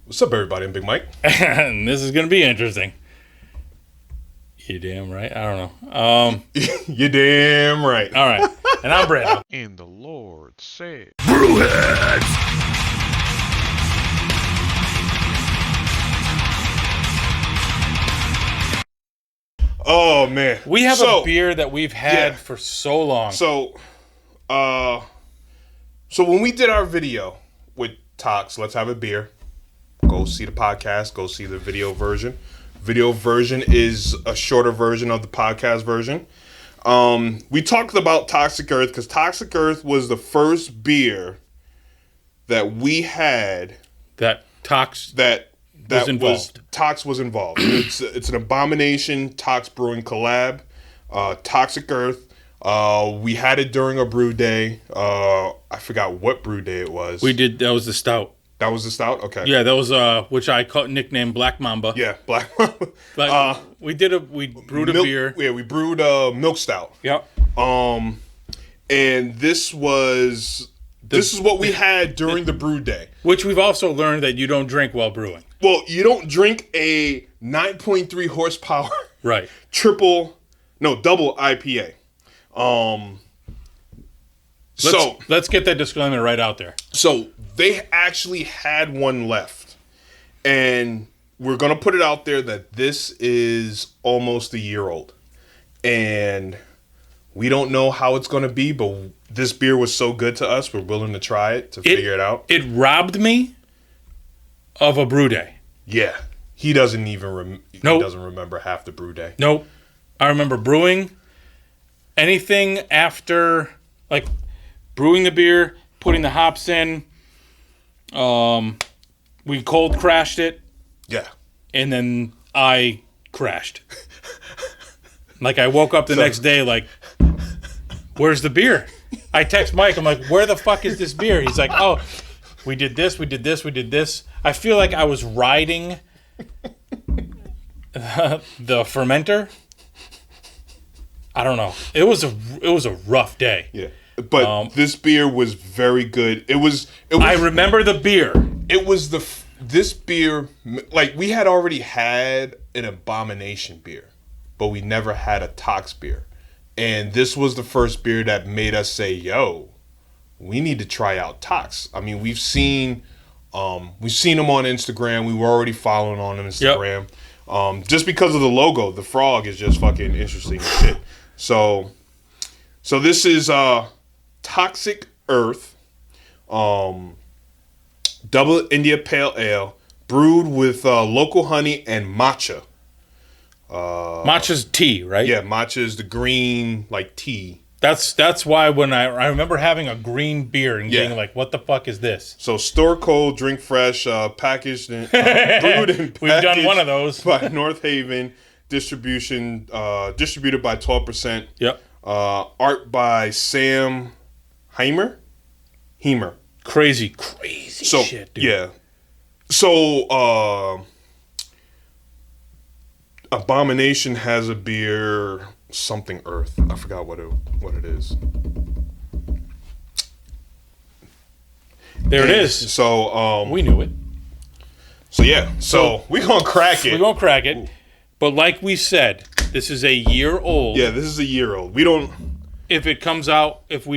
What's up, everybody? I'm Big Mike. And this is going to be interesting. You damn right. I don't know. You're damn right. All right. And I'm Brandon. And the Lord said, Brewheads! Oh man, We have a beer that we've had for so long. So when we did our video with Tox, Let's Have a Beer, go see the podcast, go see the video version. Video version is a shorter version of the podcast version. We talked about Toxic Earth because Toxic Earth was the first beer that we had that Tox that was involved. Tox was involved. It's an Abomination Tox Brewing collab. Toxic Earth. We had it during a brew day. I forgot what brew day it was. That was the stout. That was the stout? Okay. Yeah, that was which I nicknamed Black Mamba. Yeah, Black Mamba. We brewed a beer. Yeah, we brewed milk stout. Yep. And this is what we had during the brew day. Which we've also learned that you don't drink while brewing. Well, you don't drink a 9.3 horsepower Right. double IPA. Let's get that disclaimer right out there. So they actually had one left, and we're gonna put it out there that this is almost a year old, and we don't know how it's gonna be, but this beer was so good to us, we're willing to try it to figure it out. It robbed me of a brew day. Yeah, he doesn't even he doesn't remember half the brew day. Nope. I remember brewing anything after, like, brewing the beer, putting the hops in. We cold crashed it. Yeah. And then I crashed. Like, I woke up the next day like, where's the beer? I text Mike. I'm like, where the fuck is this beer? He's like, oh, we did this, we did this, we did this. I feel like I was riding the fermenter. I don't know. It was a rough day. Yeah. But this beer was very good. It was I remember the beer. It was this beer, like, we had already had an Abomination beer, but we never had a Tox beer. And this was the first beer that made us say, yo, we need to try out Tox. I mean, we've seen them on Instagram. We were already following on Instagram. Yep. Just because of the logo, the frog is just fucking interesting as shit. So this is Toxic Earth, Double India Pale Ale, brewed with local honey and matcha. Matcha's tea, right? Yeah, matcha is the green, like, tea. That's why when I remember having a green beer and being like, what the fuck is this? So store cold, drink fresh, packaged and brewed and packaged. We've done one of those by North Haven. Distributed by 12%. Yep. Art by Sam Heimer. Crazy shit, dude. Yeah. So Abomination has a beer, something Earth. I forgot what it is. There it is. So we knew it. So yeah. So we're gonna crack it. We're gonna crack it. Ooh. But like we said, this is a year old. Yeah, this is a year old. We don't. If it comes out, if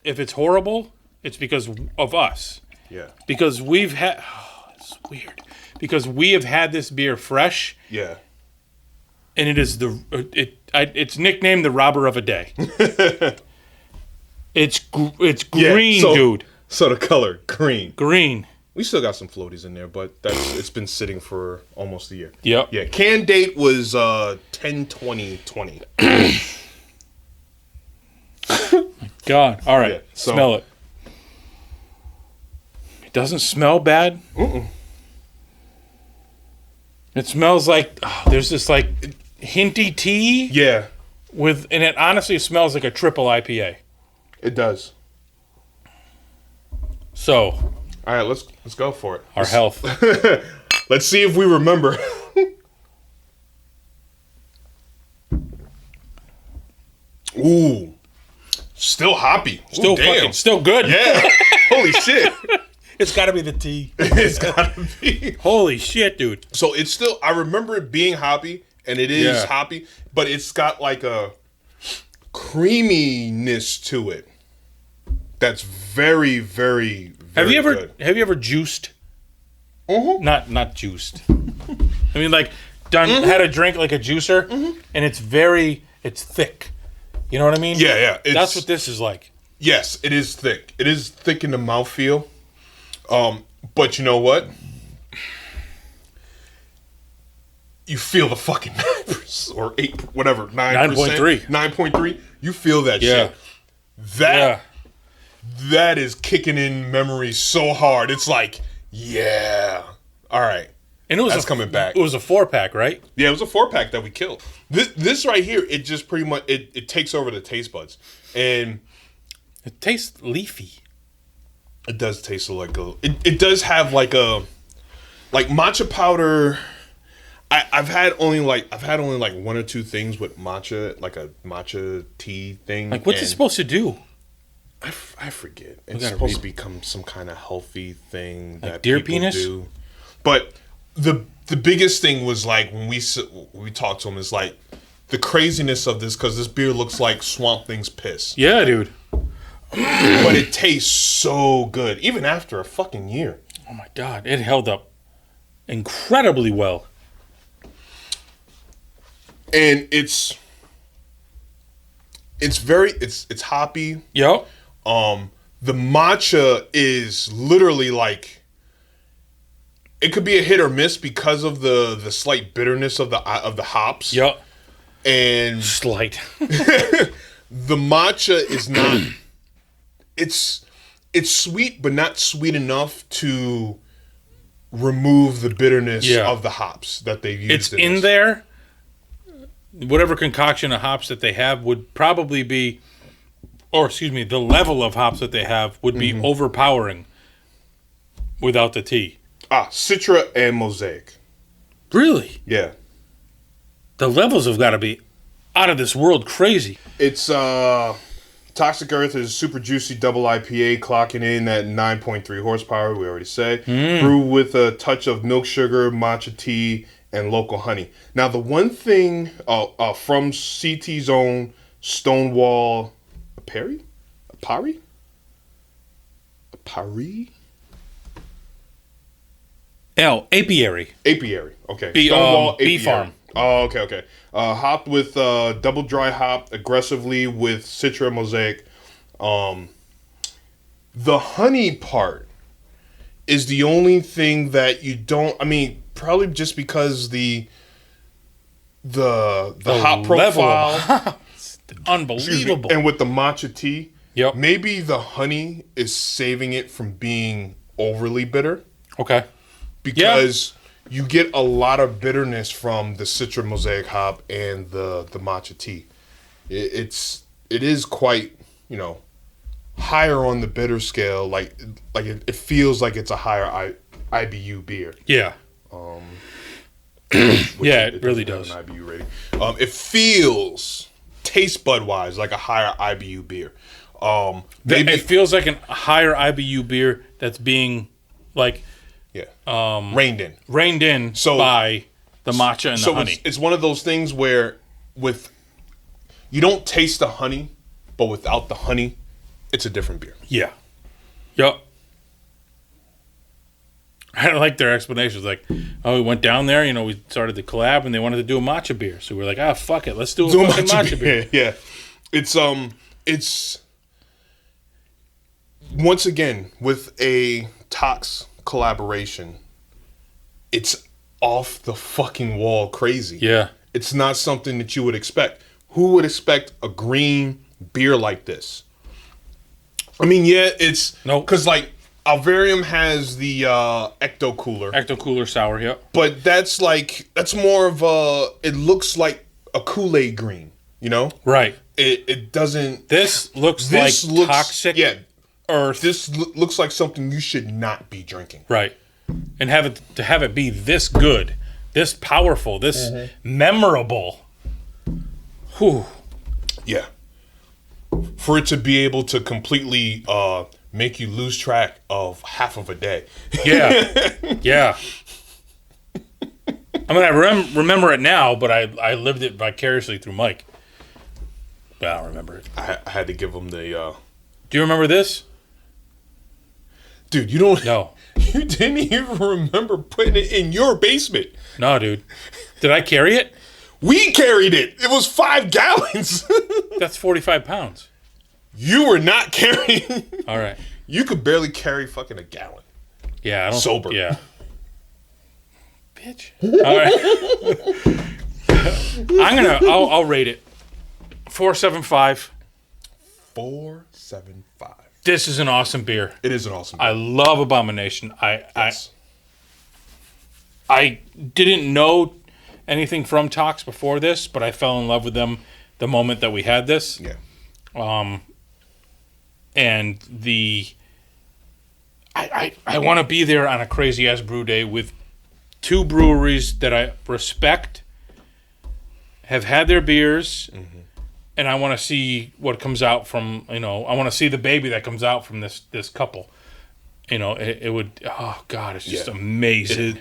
it's horrible, it's because of us. Yeah. Because we've had. Oh, it's weird. Because we have had this beer fresh. Yeah. And it is it's nicknamed the robber of a day. It's green, dude. So the color green. Green. We still got some floaties in there, but it's been sitting for almost a year. Yep. Yeah. Can date was 10/20/20. My God. All right. Yeah, smell it. It doesn't smell bad. It smells like there's this like hinty tea. Yeah. And it honestly smells like a triple IPA. It does. So, all right, let's go for it. Our health. Let's see if we remember. Ooh. Still hoppy. Still damn. still good. Yeah. Holy shit. It's got to be the tea. It's gotta be. Holy shit, dude. So it's still. I remember it being hoppy, and it is Yeah. hoppy, but it's got like a creaminess to it. That's very, very, very good. Have you ever juiced? Mhm. Not juiced. I mean, like had a drink like a juicer, and it's thick. You know what I mean? Yeah. That's what this is like. Yes, it is thick. It is thick in the mouthfeel. But you know what? You feel the fucking 9% or 8, whatever, 9%. 9.3. You feel that Yeah. shit. That is kicking in memory so hard. It's like, yeah. All right. And that's coming back. It was a 4-pack, right? Yeah, it was a 4-pack that we killed. This right here, it just pretty much it takes over the taste buds. And It tastes leafy. it does taste like it does have like matcha powder. I've had only like one or two things with matcha, like a matcha tea thing. Like, what's it supposed to do? I forget. It's supposed to become some kind of healthy thing Like that deer people penis? do. But the biggest thing was like when we talked to him is like the craziness of this, because this beer looks like Swamp Thing's piss, Yeah, dude. but it tastes so good even after a fucking year. Oh my god, it held up incredibly well. And it's hoppy. Yep. The matcha is literally like, it could be a hit or miss because of the slight bitterness of the hops. Yep. And Slight. the matcha is not. It's sweet, but not sweet enough to remove the bitterness of the hops that they've used. It's in there. Whatever concoction of hops that they have would probably be, the level of hops that they have would be overpowering without the tea. Citra and Mosaic. Really? Yeah. The levels have got to be out of this world crazy. It's Toxic Earth is super juicy double IPA, clocking in at 9.3 horsepower. We already said. Brew with a touch of milk sugar, matcha tea, and local honey. Now, the one thing from CT's own Stonewall, Apari? Apiary. Apiary. Okay. Stonewall Apiary. Bee Farm. Oh, okay. Hopped with double dry hop aggressively with Citra Mosaic. The honey part is the only thing that you don't. I mean, probably just because the hop profile, Unbelievable. and with the matcha tea. Yep. Maybe the honey is saving it from being overly bitter. Okay. Because you get a lot of bitterness from the Citra Mosaic hop and the matcha tea. It is quite, higher on the bitter scale. Like it feels like it's a higher IBU beer. Yeah. It really does. An IBU rating. It feels taste bud wise like a higher IBU beer. Maybe It feels like a higher IBU beer that's being like reined in by the matcha and the honey. It's one of those things where you don't taste the honey, but without the honey, it's a different beer. Yeah. Yep. I like their explanations. Like, we went down there, we started the collab and they wanted to do a matcha beer. So we're like, fuck it. Let's do a fucking matcha beer. Yeah. It's once again with a Tox collaboration, it's off the fucking wall crazy. Yeah. It's not something that you would expect. Who would expect a green beer like this? I mean, it's no, because like Alvarium has the Ecto Cooler sour, yeah. But that's more of it looks like a Kool-Aid green, Right. It doesn't. This looks toxic. Yeah. Earth. This looks like something you should not be drinking. Right. And have it be this good, this powerful, this memorable. Whew. Yeah. For it to be able to completely make you lose track of half of a day. Yeah. Yeah. I mean, I remember it now, but I lived it vicariously through Mike. But I don't remember it. I had to give him the... Do you remember this? Dude, you don't... No. You didn't even remember putting it in your basement. No, dude. Did I carry it? We carried it. It was 5 gallons. That's 45 pounds. You were not carrying... All right. You could barely carry fucking a gallon. Yeah, I don't... Sober. Yeah. Bitch. All right. I'll rate it. 4.75. 4.75. This is an awesome beer. It is an awesome beer. I love Abomination. Yes. I didn't know anything from Tox before this, but I fell in love with them the moment that we had this. Yeah. And I want to be there on a crazy ass brew day with 2 breweries that I respect, have had their beers, and I want to see what comes out from, I want to see the baby that comes out from this couple. It would, oh God, it's just amazing.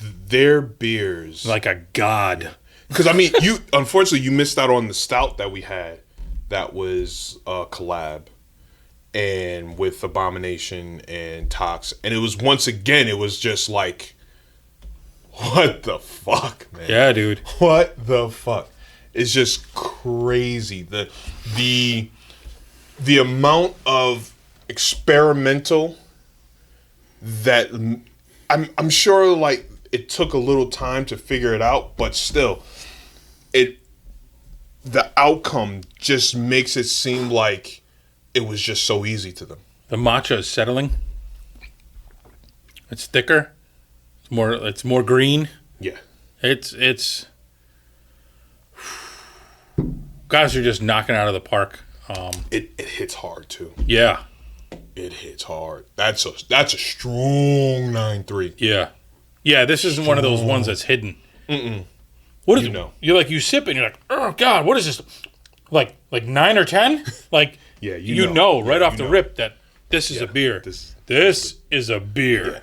Their beers. Like a god. Because, I mean, unfortunately, you missed out on the stout that we had that was a collab. And with Abomination and Tox. And it was, once again, it was just like, what the fuck, man? Yeah, dude. What the fuck? It's just crazy. The amount of experimental that I'm sure, like, it took a little time to figure it out, but still, the outcome just makes it seem like it was just so easy to them. The matcha is settling. It's thicker. It's more green. Yeah. It's guys are just knocking out of the park. It hits hard too. Yeah. It hits hard. That's a strong 9.3. Yeah. Yeah, this isn't one of those ones that's hidden. What is it? You sip it and you're like, oh God, what is this? Like 9 or 10? Like yeah, right off the rip that this is a beer. This is a beer. Yeah.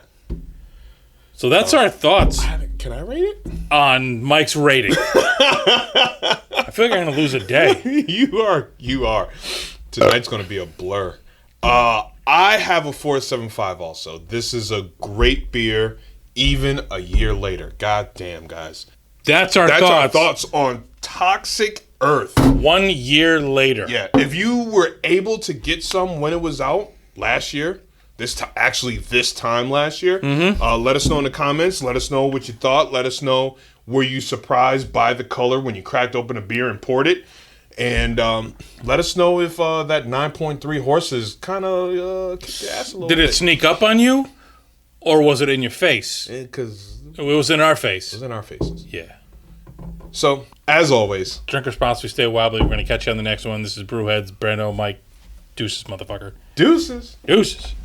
So that's our thoughts. Can I rate it? On Mike's rating. I feel like I'm going to lose a day. You are. Tonight's going to be a blur. I have a 4.75 also. This is a great beer, even a year later. God damn, guys. That's our thoughts on Toxic Earth. 1 year later. Yeah, if you were able to get some when it was out last year, this time last year, let us know in the comments. Let us know what you thought. Let us know, were you surprised by the color when you cracked open a beer and poured it? And let us know if that 9.3 horses kind of kicked your ass a little bit. Did it sneak up on you, or was it in your face? Because it was in our face. It was in our faces. Yeah. So, as always, drink responsibly, stay wobbly. We're going to catch you on the next one. This is Brewheads, Brando, Mike. Deuces, motherfucker. Deuces. Deuces.